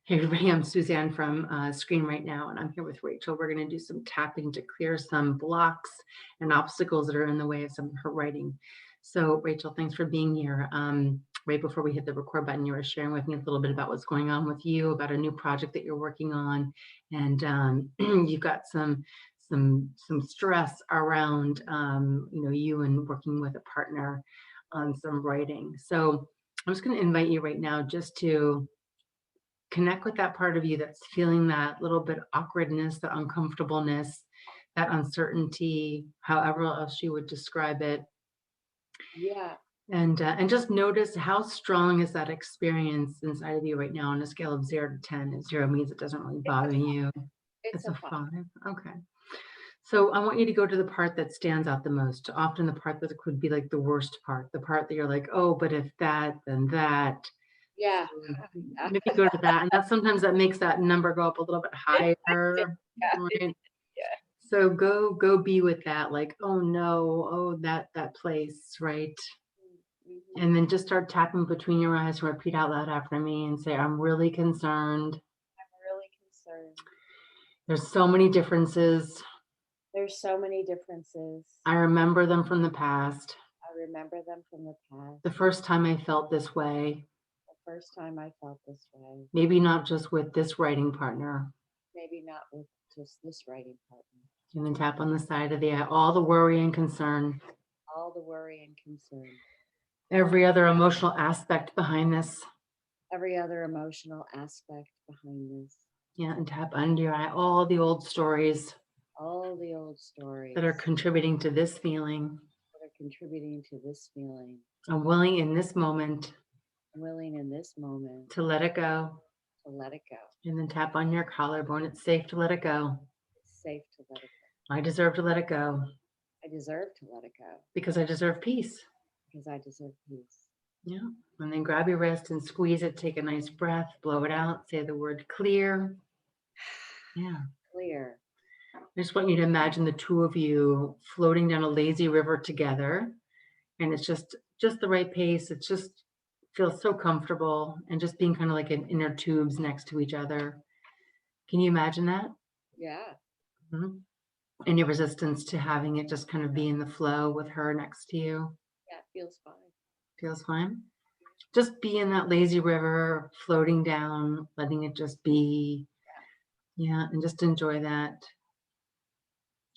Hey, everybody, I'm Suzanne from Screenwriter now, and I'm here with Rachel. We're going to do some tapping to clear some blocks and obstacles that are in the way of some of her writing. So, Rachel, thanks for being here. Right before we hit the record button, you were sharing with me a little bit about what's going on with you, about a new project that you're working on, and you've got some stress around you and working with a partner on some writing. So, I'm just going to invite you right now just to connect with that part of you that's feeling that little bit awkwardness, that uncomfortableness, that uncertainty, however else you would describe it. Yeah, And just notice how strong is that experience inside of you right now on a scale of 0 to 10. 0 means it doesn't really it's a bother you. it's It's a a 5. 5. Okay. So I want you to go to the part that stands out the most, often the part that could be like the worst part, the part that you're like, oh, but if that, then that. Yeah. Maybe go to that, and that sometimes that makes that number go up a little bit It did, higher, yeah, it did, right? yeah. So go be with that, like, "Oh, no. Oh, that place," right? Mhm. And then just start tapping between your eyes, repeat out loud after me and say, "I'm really concerned. I'm really concerned. There's so many differences. There's so many differences. I remember them from the past. I remember them from the The past. first time I felt this way, The first time I felt this way, maybe not just with this writing partner." maybe not with just this writing partner. And then tap on the side of the eye, all the worry and concern, All the worry and concern, every other emotional aspect behind this. every other emotional aspect behind this, Yeah, and tap under your eye all the old stories all the old that are stories contributing to this feeling. that are contributing to this feeling. I'm willing in this moment I'm willing in this moment to let it go. to let it go. And then tap on your collarbone. It's safe to let it go. It's safe to let it go. I deserve to let it go I deserve to let it go because I deserve peace. because I deserve peace. Yeah. And then grab your wrist and squeeze it. Take a nice breath, blow it out. Say the word clear. Yeah. Clear. I just want you to imagine the two of you floating down a lazy river together. And it's just the right pace. It's just feels so comfortable and just being kind of like in inner tubes next to each other. Can you imagine that? Yeah. Mhm. Any resistance to having it just kind of be in the flow with her next to you? Yeah, it feels fine. Feels fine. Just be in that lazy river, floating down, letting it just be. Yeah, and just enjoy that.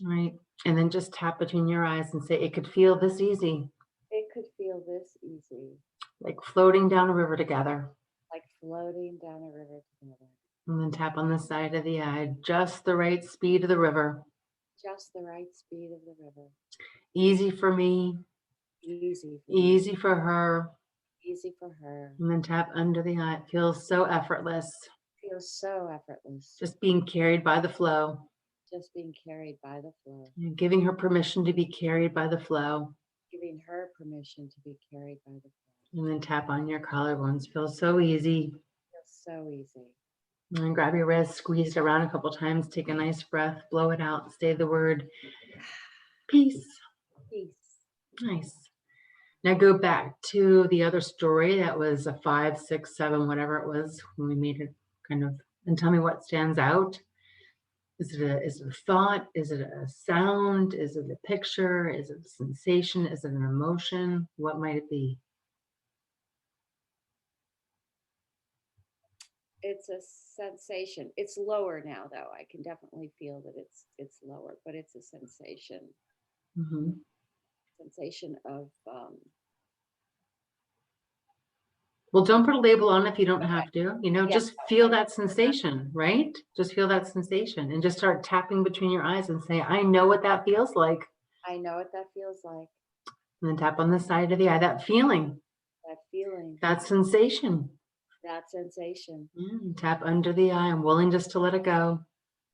Right. And then just tap between your eyes and say, it could feel this easy, It could feel this easy, like floating down a river together. like floating down a river together. And then tap on the side of the eye, just the right speed of the river. Just the right speed of the river. Easy for me, Easy for me, easy for her. easy for her. And then tap under the eye. It feels so effortless, Feels so effortless. just being carried by the flow, Just being carried by the flow. and giving her permission to be carried by the flow. Giving her permission to be carried by the flow. And then tap on your collarbones. Feels so easy. Feels so easy. And then grab your wrist, squeeze it around a couple times, take a nice breath, blow it out, say the word peace. Peace. Nice. Now go back to the other story that was a 5, 6, 7, whatever it was when we made it kind of, and tell me what stands out. Is it a thought? Is it a sound? Is it a picture? Is it a sensation? Is it an emotion? What might it be? It's a sensation. It's lower now though. I can definitely feel that it's lower, but it's a sensation. Hmm. Sensation of Well, don't put a label on if you don't okay. have to. Yeah. Just feel that sensation, right? Just feel that sensation and just start tapping between your eyes and say, I know what that feels like. I know what that feels like. And then tap on the side of the eye, that feeling, That feeling, that sensation. that sensation. And tap under the eye. I'm willing just to let it go.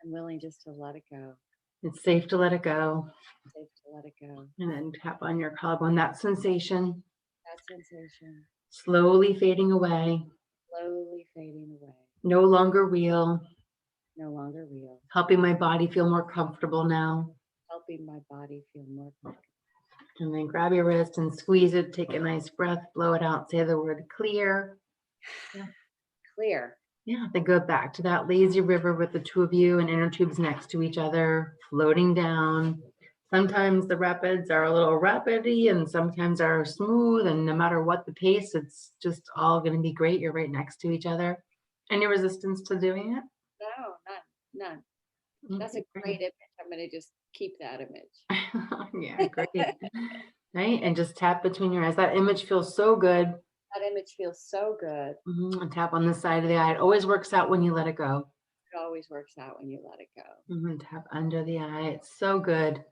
I'm willing just to let it go. It's safe to let it go. Safe to let it go. And then tap on your collarbone, that sensation, That sensation slowly fading away, slowly fading away. no longer real, No longer real. helping my body feel more comfortable now. Helping my body feel more comfortable. And then grab your wrist and squeeze it, take a nice breath, blow it out, say the word clear. Yeah. Clear. Yeah, they go back to that lazy river with the two of you and inner tubes next to each other, floating down. Sometimes the rapids are a little rapidy and sometimes are smooth, and no matter what the pace, it's just all going to be great. You're right next to each other. Any resistance to doing it? No, none. That's Okay, a great. great image. I'm going to just keep that image. Yeah, great. Right? And just tap between your eyes. That image feels so good. That image feels so good. And tap on the side of the eye. It always works out when you let it go. It always works out when you let it go. Tap under the eye. It's so good.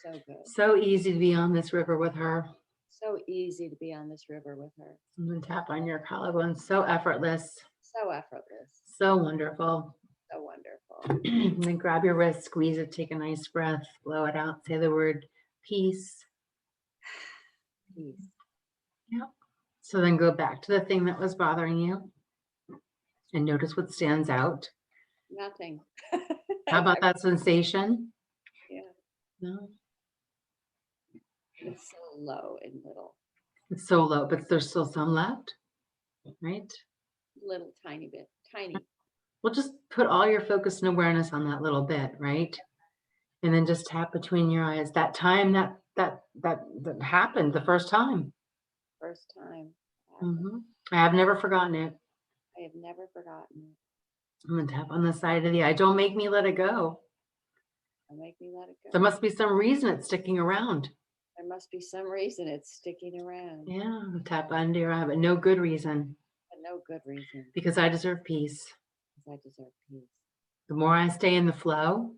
So good. So easy to be on this river with her. So easy to be on this river with her. And then tap on your collarbone. So effortless. So effortless. So wonderful. So wonderful. And then grab your wrist, squeeze it, take a nice breath, blow it out, say the word peace. Peace. Yep. So then go back to the thing that was bothering you and notice what stands out. Nothing. How about that sensation? Yeah. No, It's so low and little. it's so low, but there's still some left, right? Little tiny bit. Tiny. Well, just put all your focus and awareness on that little bit, right? And then just tap between your eyes. That time that happened the first time. First time. I have never forgotten it. I have never forgotten it. I'm gonna tap on the side of the eye. Don't make me let it go. Don't make me let it go. There must be some reason it's sticking around. There must be some reason it's sticking around. Yeah, tap under your eye, but no good reason. But no good reason. Because I deserve peace. Because I deserve peace. The more I stay in the flow,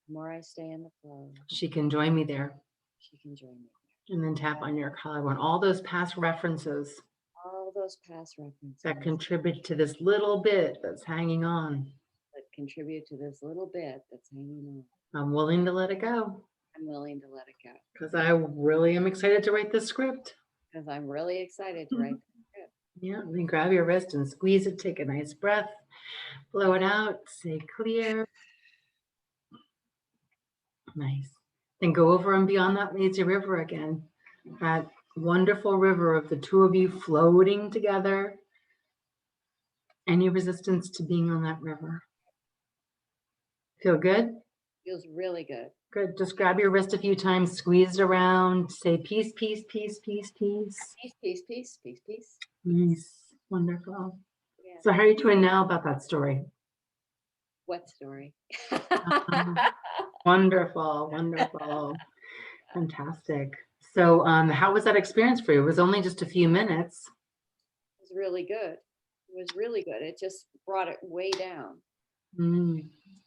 The more I stay in the flow, she can join me there. she can join me. And then tap on your collarbone. All those past references All those past references that contribute to this little bit that's hanging on. that contribute to this little bit that's hanging on. I'm willing to let it go. I'm willing to let it go. Because I really am excited to write this script. Because I'm really excited to write the script. Yeah, then grab your wrist and squeeze it. Take a nice breath. Blow it out. Say clear. Nice. Then go over and beyond that lazy river again. That wonderful river of the two of you floating together. Any resistance to being on that river? Feel good? Feels really good. Good. Just grab your wrist a few times, squeeze it around, say peace, peace, peace, peace, peace. Peace, peace, peace, peace, peace. Nice. Wonderful. Yeah. So how are you doing now about that story? What story? Wonderful, wonderful. Fantastic. So how was that experience for you? It was only just a few minutes. It was really good. It was really good. It just brought it way down.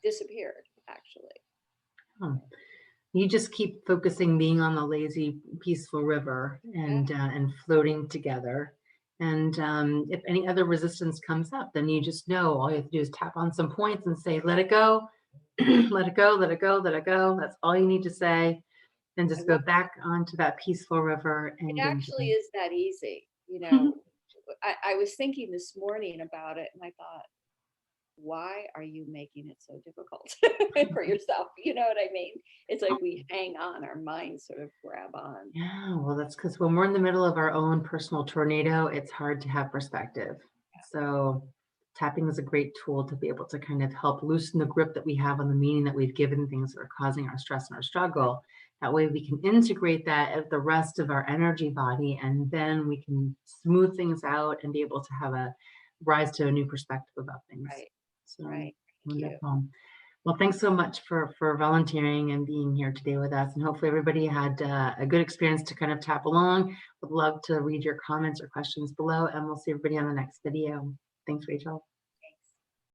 Disappeared, actually. Oh. You just keep focusing being on the lazy, peaceful river and floating together. And if any other resistance comes up, then you just know all you have to do is tap on some points and say, let it go, let it go, let it go, let it go. That's all you need to say. And just go back onto that peaceful river. And it actually is that easy. You know, I was thinking this morning about it and I thought, why are you making it so difficult for yourself? You know what I mean? It's like we hang on, our minds sort of grab on. Yeah, well, that's because when we're in the middle of our own personal tornado, it's hard to have perspective. So tapping is a great tool to be able to kind of help loosen the grip that we have on the meaning that we've given things that are causing our stress and our struggle. That way we can integrate that at the rest of our energy body, and then we can smooth things out and be able to have a rise to a new perspective about things. Right. So Right. wonderful. Well, thanks so much for volunteering and being here today with us. And hopefully everybody had a good experience to kind of tap along. Would love to read your comments or questions below, and we'll see everybody on the next video. Thanks, Rachel.